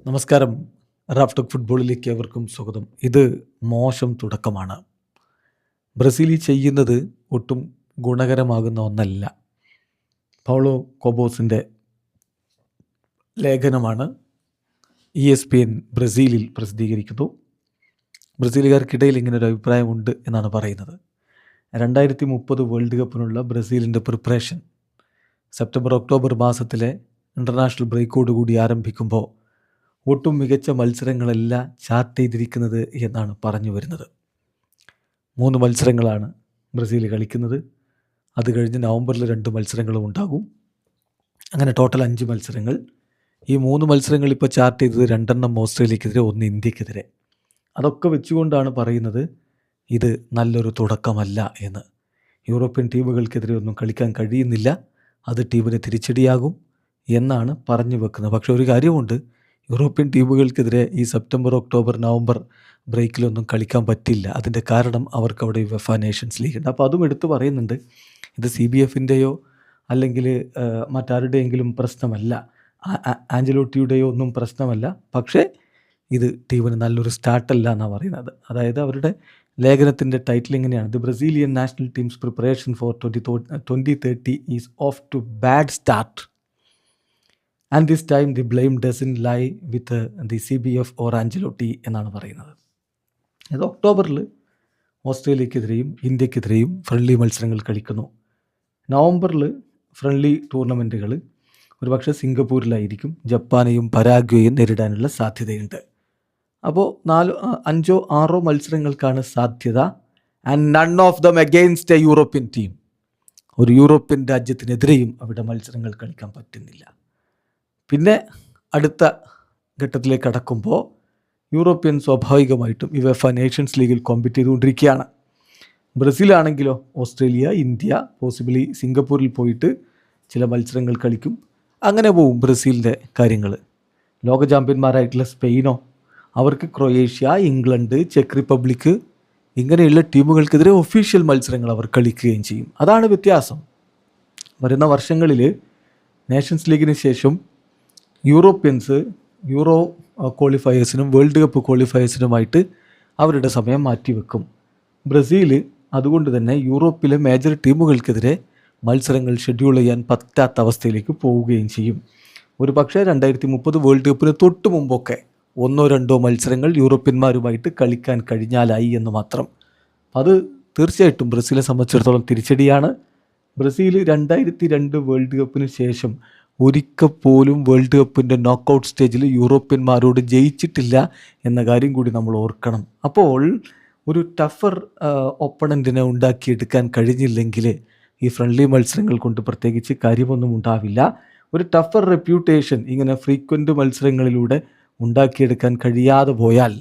നമസ്കാരം. Raf talk ഫുട്ബോളിലേക്ക് ഏവർക്കും സ്വാഗതം. ഇത് മോശം തുടക്കമാണ്. ബ്രസീൽ ചെയ്യുന്നത് ഒട്ടും ഗുണകരമാകുന്ന ഒന്നല്ല. പൗളോ കോബോസിൻ്റെ ലേഖനമാണ് ESPN ബ്രസീലിൽ പ്രസിദ്ധീകരിക്കുന്നു. ബ്രസീലുകാർക്കിടയിൽ ഇങ്ങനൊരു അഭിപ്രായമുണ്ട് എന്നാണ് പറയുന്നത്. 2030 വേൾഡ് കപ്പിനുള്ള ബ്രസീലിൻ്റെ പ്രിപ്പറേഷൻ സെപ്റ്റംബർ ഒക്ടോബർ മാസത്തിലെ ഇൻ്റർനാഷണൽ ബ്രേക്കോടുകൂടി ആരംഭിക്കുമ്പോൾ ഒട്ടും മികച്ച മത്സരങ്ങളല്ല ചാർട്ട് ചെയ്തിരിക്കുന്നത് എന്നാണ് പറഞ്ഞു വരുന്നത്. 3 മത്സരങ്ങളാണ് ബ്രസീൽ കളിക്കുന്നത്. അത് കഴിഞ്ഞ് നവംബറിൽ 2 മത്സരങ്ങളും ഉണ്ടാകും. അങ്ങനെ ടോട്ടൽ 5 മത്സരങ്ങൾ. ഈ 3 മത്സരങ്ങൾ ഇപ്പോൾ ചാർട്ട് ചെയ്തത് 2 ഓസ്ട്രേലിയക്കെതിരെ, 1 ഇന്ത്യക്കെതിരെ. അതൊക്കെ വെച്ചുകൊണ്ടാണ് പറയുന്നത് ഇത് നല്ലൊരു തുടക്കമല്ല എന്ന്. യൂറോപ്യൻ ടീമുകൾക്കെതിരെ ഒന്നും കളിക്കാൻ കഴിയുന്നില്ല, അത് ടീമിന് തിരിച്ചടിയാകും എന്നാണ് പറഞ്ഞു വെക്കുന്നത്. പക്ഷേ ഒരു കാര്യമുണ്ട്, യൂറോപ്യൻ ടീമുകൾക്കെതിരെ ഈ സെപ്റ്റംബർ ഒക്ടോബർ നവംബർ ബ്രേക്കിലൊന്നും കളിക്കാൻ പറ്റില്ല. അതിൻ്റെ കാരണം അവർക്കവിടെ UEFA നേഷൻസ് ലീഗ് ഉണ്ട്. അപ്പോൾ അതും എടുത്തു പറയുന്നുണ്ട്. ഇത് CBFൻ്റെയോ അല്ലെങ്കിൽ മറ്റാരുടെയെങ്കിലും പ്രശ്നമല്ല, ആഞ്ചലോട്ടിയുടെയോ ഒന്നും പ്രശ്നമല്ല. പക്ഷേ ഇത് ടീമിന് നല്ലൊരു സ്റ്റാർട്ടല്ല എന്നാണ് പറയുന്നത്. അതായത് അവരുടെ ലേഖനത്തിൻ്റെ ടൈറ്റിൽ ഇങ്ങനെയാണ്: the Brazilian national team's preparation for 2030 is off to bad start. And this time the blame doesn't lie with the CBF or Ancelotti എന്നാണ് പറയുന്നത്. ഇത് ഒക്ടോബറിൽ ഓസ്ട്രേലിയക്കെതിരെയും ഇന്ത്യക്കെതിരെയും ഫ്രണ്ട്ലി മത്സരങ്ങൾ കളിക്കുന്നു. നവംബറിൽ ഫ്രണ്ട്ലി ടൂർണമെൻറ്റുകൾ ഒരുപക്ഷെ സിംഗപ്പൂരിലായിരിക്കും. ജപ്പാനെയും പരാഗ്വേയും നേരിടാനുള്ള സാധ്യതയുണ്ട്. അപ്പോൾ 5 or 6 മത്സരങ്ങൾക്കാണ് സാധ്യത. And none of them against A European team. ഒരു യൂറോപ്യൻ രാജ്യത്തിനെതിരെയും അവിടെ മത്സരങ്ങൾ കളിക്കാൻ പറ്റുന്നില്ല. പിന്നെ അടുത്ത ഘട്ടത്തിലേക്ക് കടക്കുമ്പോൾ യൂറോപ്യൻ സ്വാഭാവികമായിട്ടും UEFA നേഷൻസ് ലീഗിൽ കോമ്പീറ്റ് ചെയ്തുകൊണ്ടിരിക്കുകയാണ്. ബ്രസീലാണെങ്കിലോ ഓസ്ട്രേലിയ, ഇന്ത്യ, പോസിബിളി സിംഗപ്പൂരിൽ പോയിട്ട് ചില മത്സരങ്ങൾ കളിക്കും. അങ്ങനെ പോവും ബ്രസീലിൻ്റെ കാര്യങ്ങൾ. ലോക ചാമ്പ്യന്മാരായിട്ടുള്ള സ്പെയിനോ, അവർക്ക് ക്രൊയേഷ്യ, ഇംഗ്ലണ്ട്, ചെക്ക് റിപ്പബ്ലിക് ഇങ്ങനെയുള്ള ടീമുകൾക്കെതിരെ ഒഫീഷ്യൽ മത്സരങ്ങൾ അവർ കളിക്കുകയും ചെയ്യും. അതാണ് വ്യത്യാസം. വരുന്ന വർഷങ്ങളിൽ നേഷൻസ് ലീഗിന് ശേഷം യൂറോപ്യൻസ് യൂറോ ക്വാളിഫയേഴ്സിനും വേൾഡ് കപ്പ് ക്വാളിഫയേഴ്സിനുമായിട്ട് അവരുടെ സമയം മാറ്റിവെക്കും. ബ്രസീൽ അതുകൊണ്ട് തന്നെ യൂറോപ്പിലെ മേജർ ടീമുകൾക്കെതിരെ മത്സരങ്ങൾ ഷെഡ്യൂൾ ചെയ്യാൻ പറ്റാത്ത അവസ്ഥയിലേക്ക് പോവുകയും ചെയ്യും. ഒരു പക്ഷേ 2030 വേൾഡ് കപ്പിന് തൊട്ട് മുമ്പൊക്കെ 1-2 മത്സരങ്ങൾ യൂറോപ്യന്മാരുമായിട്ട് കളിക്കാൻ കഴിഞ്ഞാലായി എന്ന് മാത്രം. അത് തീർച്ചയായിട്ടും ബ്രസീലിനെ സംബന്ധിച്ചിടത്തോളം തിരിച്ചടിയാണ്. ബ്രസീൽ 2002 വേൾഡ് കപ്പിന് ശേഷം ഒരിക്കൽ പോലും വേൾഡ് കപ്പിൻ്റെ നോക്കൗട്ട് സ്റ്റേജിൽ യൂറോപ്യന്മാരോട് ജയിച്ചിട്ടില്ല എന്ന കാര്യം കൂടി നമ്മൾ ഓർക്കണം. അപ്പോൾ ഒരു ടഫർ ഒപ്പണൻറ്റിനെ ഉണ്ടാക്കിയെടുക്കാൻ കഴിഞ്ഞില്ലെങ്കിൽ ഈ ഫ്രണ്ട്ലി മത്സരങ്ങൾ കൊണ്ട് പ്രത്യേകിച്ച് കാര്യമൊന്നും ഉണ്ടാവില്ല. ഒരു ടഫർ റെപ്യൂട്ടേഷൻ ഇങ്ങനെ ഫ്രീക്വൻ്റ് മത്സരങ്ങളിലൂടെ ഉണ്ടാക്കിയെടുക്കാൻ കഴിയാതെ പോയാൽ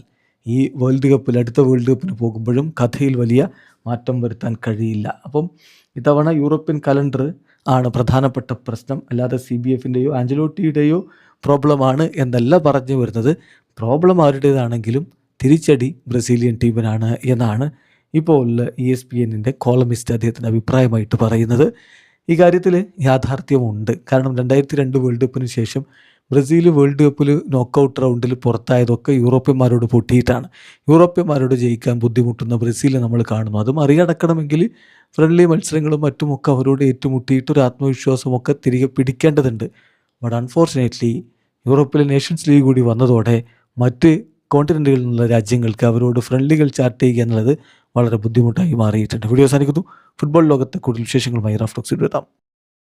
ഈ വേൾഡ് കപ്പിൽ, അടുത്ത വേൾഡ് കപ്പിന് പോകുമ്പോഴും കഥയിൽ വലിയ മാറ്റം വരുത്താൻ കഴിയില്ല. അപ്പം ഇത്തവണ യൂറോപ്യൻ കലണ്ടർ ആണ് പ്രധാനപ്പെട്ട പ്രശ്നം, അല്ലാതെ CBFൻ്റെയോ ആഞ്ചലോട്ടിയുടെയോ പ്രോബ്ലമാണ് എന്നല്ല പറഞ്ഞു വരുന്നത്. പ്രോബ്ലം ആരുടേതാണെങ്കിലും തിരിച്ചടി ബ്രസീലിയൻ ടീമിനാണ് എന്നാണ് ഇപ്പോൾ ESPNൻ്റെ കോളമിസ്റ്റ് അദ്ദേഹത്തിൻ്റെ അഭിപ്രായമായിട്ട് പറയുന്നത്. ഈ കാര്യത്തിൽ യാഥാർത്ഥ്യമുണ്ട്. കാരണം 2002 വേൾഡ് കപ്പിന് ശേഷം ബ്രസീൽ വേൾഡ് കപ്പിൽ നോക്കൗട്ട് റൗണ്ടിൽ പുറത്തായതൊക്കെ യൂറോപ്യന്മാരോട് പൊട്ടിയിട്ടാണ്. യൂറോപ്യന്മാരോട് ജയിക്കാൻ ബുദ്ധിമുട്ടുന്ന ബ്രസീലിനെ നമ്മൾ കാണുന്നു. അത് മറികടക്കണമെങ്കിൽ ഫ്രണ്ട്ലി മത്സരങ്ങളും മറ്റുമൊക്കെ അവരോട് ഏറ്റുമുട്ടിയിട്ട് ഒരു ആത്മവിശ്വാസമൊക്കെ തിരികെ പിടിക്കേണ്ടതുണ്ട്. ബട്ട് അൺഫോർച്ചുനേറ്റ്ലി യൂറോപ്പിലെ നേഷൻസ് ലീഗ് കൂടി വന്നതോടെ മറ്റ് കോണ്ടിനെൻറ്റുകളിൽ നിന്നുള്ള രാജ്യങ്ങൾക്ക് അവരോട് ഫ്രണ്ട്ലികൾ ചാർട്ട് ചെയ്യുക എന്നുള്ളത് വളരെ ബുദ്ധിമുട്ടായി മാറിയിട്ടുണ്ട്. വീഡിയോ അവസാനിക്കുന്നു. ഫുട്ബോൾ ലോകത്തെ കൂടുതൽ വിശേഷങ്ങളുമായി റാഫ് ടോക്സിൽ എത്താം.